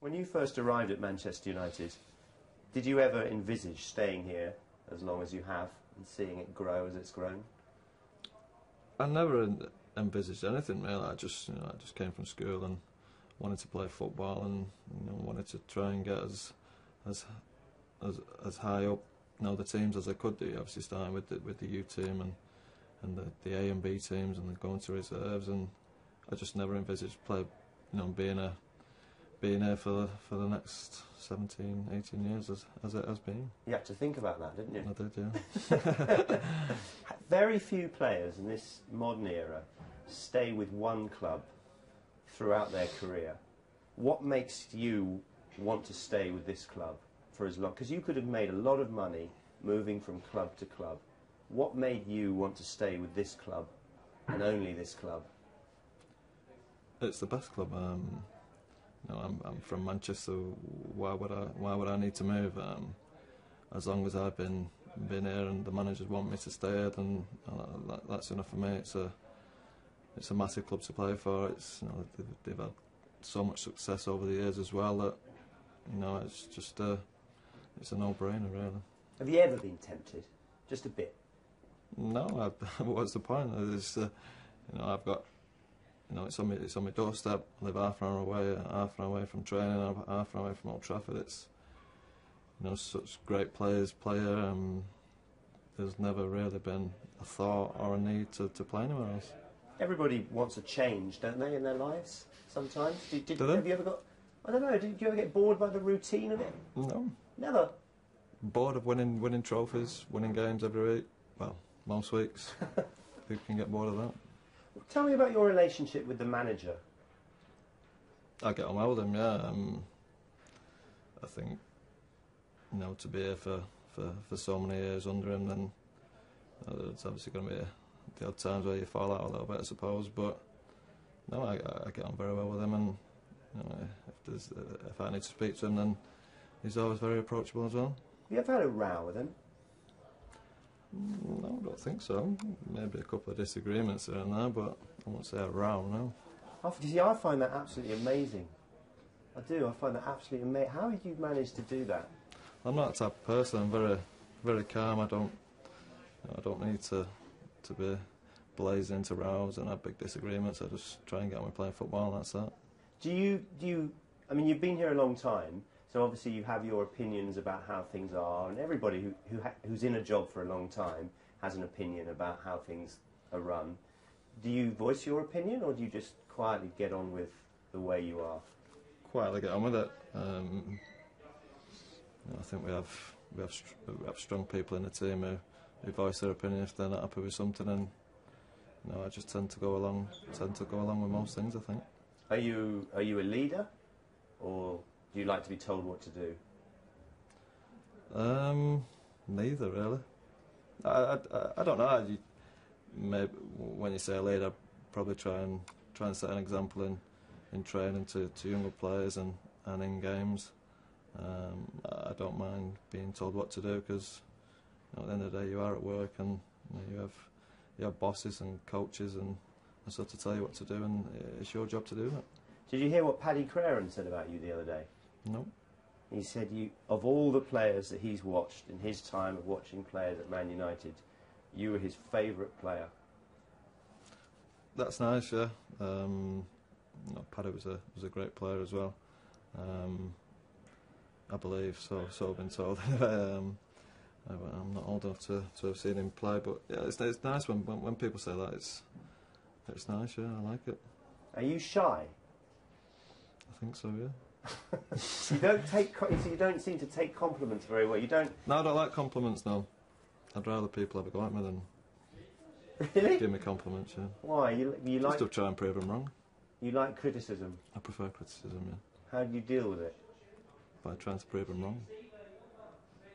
When you first arrived at Manchester United, did you ever envisage staying here as long as you have and seeing it grow as it's grown? I never envisaged anything really. I just came from school and wanted to play football, and wanted to try and get as high up, the teams as I could do. Obviously, starting with the U team and the A and B teams, and then going to reserves. And I just never envisaged being here for the next 17, 18 years as it has been. You had to think about that, didn't you? I did, yeah. Very few players in this modern era stay with one club throughout their career. What makes you want to stay with this club for as long? Because you could have made a lot of money moving from club to club. What made you want to stay with this club and only this club? It's the best club. I'm from Manchester. Why would I need to move? As long as I've been here and the managers want me to stay here, then that's enough for me. It's a massive club to play for. They've had so much success over the years as well that it's just it's a no-brainer really. Have you ever been tempted? Just a bit? No. What's the point? I've got. It's on my doorstep. I live half an hour away from training, half an hour away from Old Trafford. It's such great players play here. There's never really been a thought or a need to play anywhere else. Everybody wants a change, don't they, in their lives? Sometimes. Have you ever got? I don't know. Did you ever get bored by the routine of it? No. Never. Bored of winning trophies, winning games every week. Well, most weeks. Who can get bored of that? Tell me about your relationship with the manager. I get on well with him, yeah. I think, to be here for so many years under him, then there's obviously going to be the odd times where you fall out a little bit, I suppose. But no, I get on very well with him, and if I need to speak to him, then he's always very approachable as well. Have you ever had a row with him? No, I don't think so. Maybe a couple of disagreements here and there, but I won't say a row, no. You see, I find that absolutely amazing. I do. I find that absolutely amazing. How did you manage to do that? I'm not that type of person. I'm very, very calm. I don't need to be blazing into rows and have big disagreements. I just try and get on with playing football, and that's that. Do you? I mean, you've been here a long time. So obviously you have your opinions about how things are, and everybody who's in a job for a long time has an opinion about how things are run. Do you voice your opinion, or do you just quietly get on with the way you are? Quietly get on with it. I think we have strong people in the team who voice their opinion if they're not happy with something, and I just tend to go along with most things, I think. Are you a leader, or do you like to be told what to do? Neither really. I don't know. Maybe when you say a leader, I'd probably try and set an example in training to younger players and in games. I don't mind being told what to do, because at the end of the day you are at work, and you have bosses and coaches and so to tell you what to do, and it's your job to do that. Did you hear what Paddy Crerand said about you the other day? No. He said of all the players that he's watched in his time of watching players at Man United, you were his favourite player. That's nice, yeah. Paddy was a great player as well. I believe so. So I've been told. I'm not old enough to have seen him play, but yeah, it's nice when people say that. It's nice, yeah. I like it. Are you shy? I think so, yeah. You don't seem to take compliments very well. You don't. No, I don't like compliments. No, I'd rather people have a go at me than really give me compliments. Yeah. Why? You just like to try and prove them wrong. You like criticism. I prefer criticism. Yeah. How do you deal with it? By trying to prove them wrong.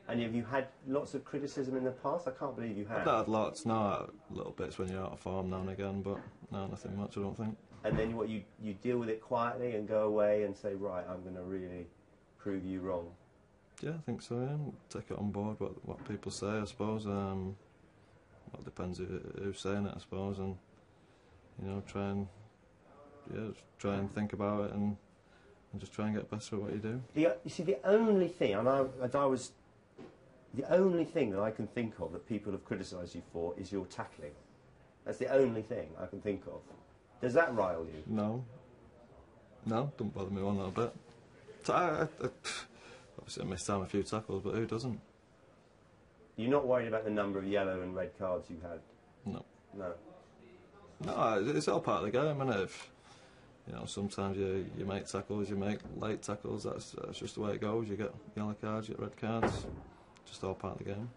And have you had lots of criticism in the past? I can't believe you have. I've not had lots. No, little bits when you're out of form now and again, but no, nothing much. I don't think. And then what, you deal with it quietly and go away and say, right, I'm going to really prove you wrong. Yeah, I think so, yeah. Take it on board, what people say, I suppose. Well, it depends who's saying it, I suppose, and try and think about it and just try and get better at what you do. You see, the only thing, the only thing that I can think of that people have criticised you for is your tackling. That's the only thing I can think of. Does that rile you? No, don't bother me one little bit. Obviously I missed time a few tackles, but who doesn't? You're not worried about the number of yellow and red cards you've had? No. No. No, it's all part of the game, isn't it? If, sometimes you make tackles, you make late tackles, that's just the way it goes. You get yellow cards, you get red cards, just all part of the game.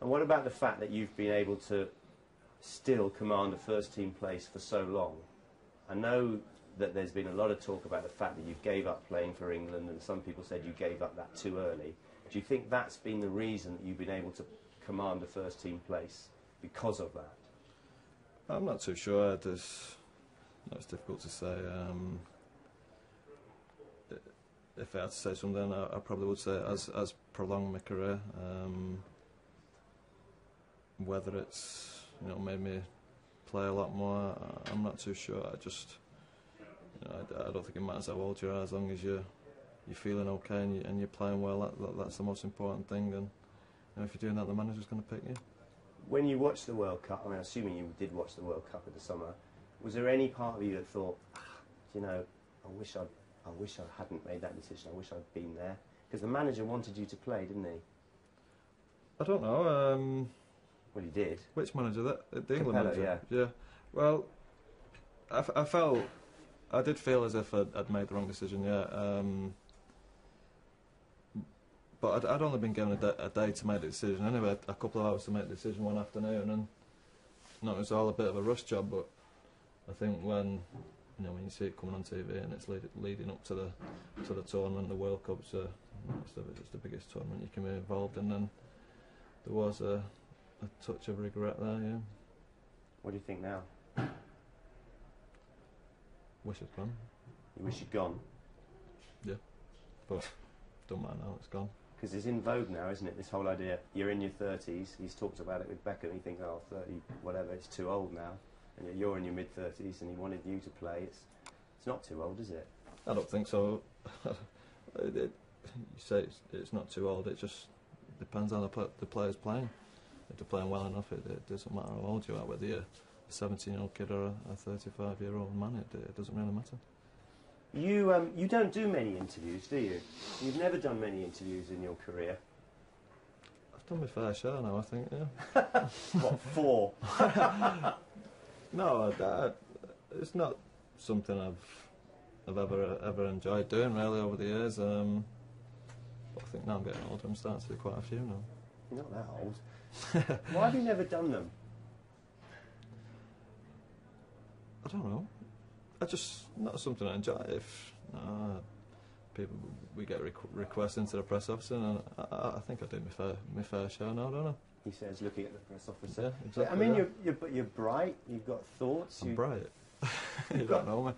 And what about the fact that you've been able to still command a first-team place for so long? I know that there's been a lot of talk about the fact that you gave up playing for England, and some people said you gave up that too early. Do you think that's been the reason that you've been able to command a first-team place because of that? I'm not too sure. It's difficult to say. If I had to say something, I probably would say it has prolonged my career. Whether it's made me play a lot more, I'm not too sure. I don't think it matters how old you are, as long as you're feeling okay and you're playing well. That's the most important thing. And if you're doing that, the manager's going to pick you. When you watched the World Cup, I mean, assuming you did watch the World Cup in the summer, was there any part of you that thought, I wish I hadn't made that decision. I wish I'd been there, because the manager wanted you to play, didn't he? I don't know. Well, he did. Which manager? The England Capello, manager. Yeah. Well, I did feel as if I'd made the wrong decision. Yeah. But I'd only been given a day to make the decision. Anyway, a couple of hours to make the decision one afternoon, and it was all a bit of a rush job. But I think when you see it coming on TV and it's leading up to the tournament, the World Cup's it's the biggest tournament you can be involved in, and there was a touch of regret there. Yeah. What do you think now? Wish it'd gone. You wish you'd gone? Yeah, but don't matter now. It's gone. Because it's in vogue now, isn't it, this whole idea, you're in your 30s, he's talked about it with Beckham, he thinks, 30, whatever, it's too old now, and you're in your mid-30s and he wanted you to play, it's not too old, is it? I don't think so. You say it's not too old, it just depends on the players playing. If they're playing well enough, it doesn't matter how old you are, whether you're a 17-year-old kid or a 35-year-old man, it doesn't really matter. You don't do many interviews, do you? You've never done many interviews in your career. I've done my fair share now, I think, yeah. What, 4? No, it's not something I've ever enjoyed doing really over the years. But I think now I'm getting older, I'm starting to do quite a few now. You're not that old. Why have you never done them? I don't know. Not something I enjoy. We get requests into the press office, and I think I do my fair share now, don't I? He says, looking at the press officer. Yeah, exactly. I mean, you're bright. You've got thoughts. I'm bright. You don't know me.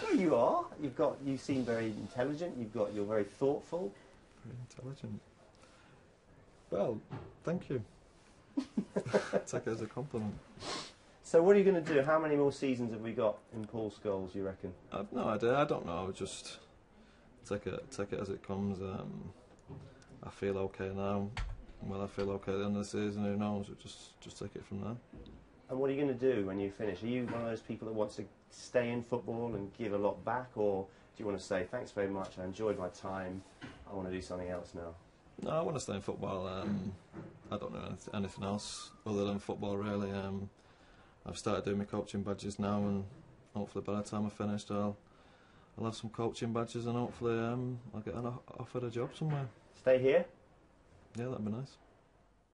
Well, you are. You seem very intelligent. You're very thoughtful. Very intelligent. Well, thank you. Take it as a compliment. So what are you going to do? How many more seasons have we got in Paul Scholes, you reckon? I've no idea. I don't know. Just take it as it comes. I feel okay now. Well, I feel okay at the end of the season. Who knows? Just take it from there. And what are you going to do when you finish? Are you one of those people that wants to stay in football and give a lot back, or do you want to say thanks very much? I enjoyed my time. I want to do something else now. No, I want to stay in football. I don't know anything else other than football, really. I've started doing my coaching badges now, and hopefully by the time I've finished, I'll have some coaching badges, and hopefully I'll get offered a job somewhere. Stay here? Yeah, that'd be nice.